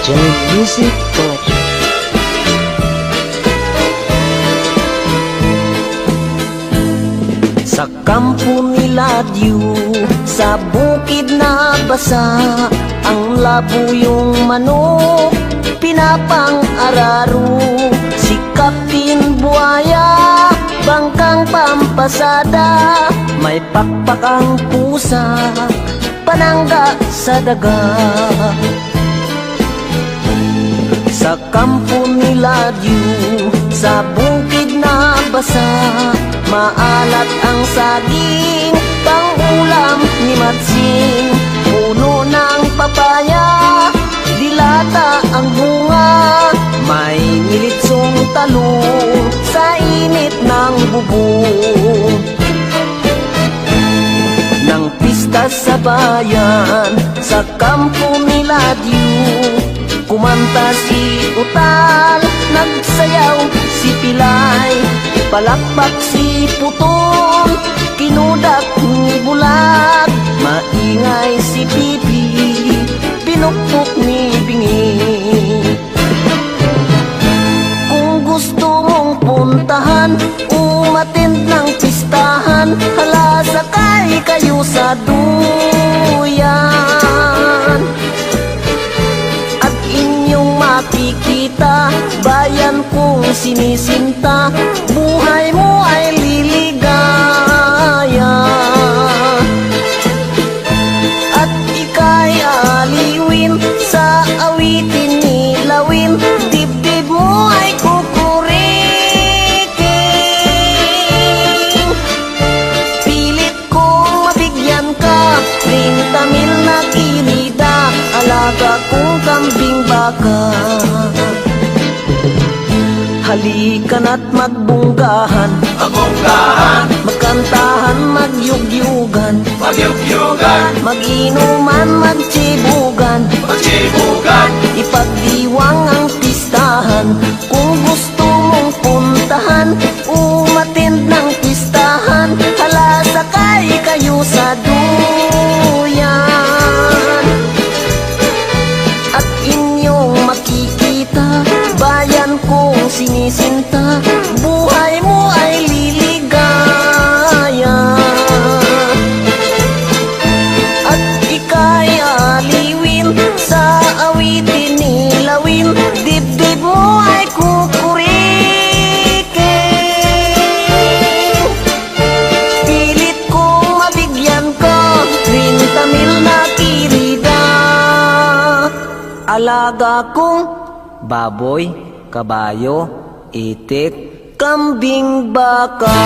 Legend Music Collection. Sa kampo nila Diyo, sa bukid na basa, ang labuyong manok, pinapang-araro. Si Kaptin Buaya, bangkang pampasada, may pakpak ang pusa, panangga sa daga. Sa kampo nila Diyo, sa bukid na basa, maalat ang saging, pang-ulam ni Matsing. Puno ng papaya, dilata ang bunga, may militsong talong sa init ng bubong. Nang pista sa bayan, sa kampo nila Diyo, kumanta si Utal, nagsayaw si Pilay, palakpak si Putol, kinudak ni Bulag, maingay si Pipi, pinukpok ni Bingi. Kung gusto mong puntahan, umattend ng pistahan, hala sakay kayo sa duyan. At inyong makikita, bayan kong sinisinta, buhay mo ay liligaya. At ika'y aliwin sa awitin ni Lawin, dibdib mo ay kukuriking. Pilit kong mabigyan ka, 30,000 na kirida, alaga kong kambing baka. Halika na't magbunggahan, magkantahan, magyugyugan, mag-inuman, magtsibugan, ipagdiwang ang pistahan. Kung gusto mong puntahan, umattend ng pistahan, hala sakay kayo sa duyan. At inyong makikita, bayan kong sinisinta, buhay mo ay liligaya. At ika'y aliwin sa awitin ni Lawin, dibdib mo ay kukuriking. Pilit kong mabigyan ka, 30,000 na kirida, alaga kong baboy, kabayo, itik, kambing baka.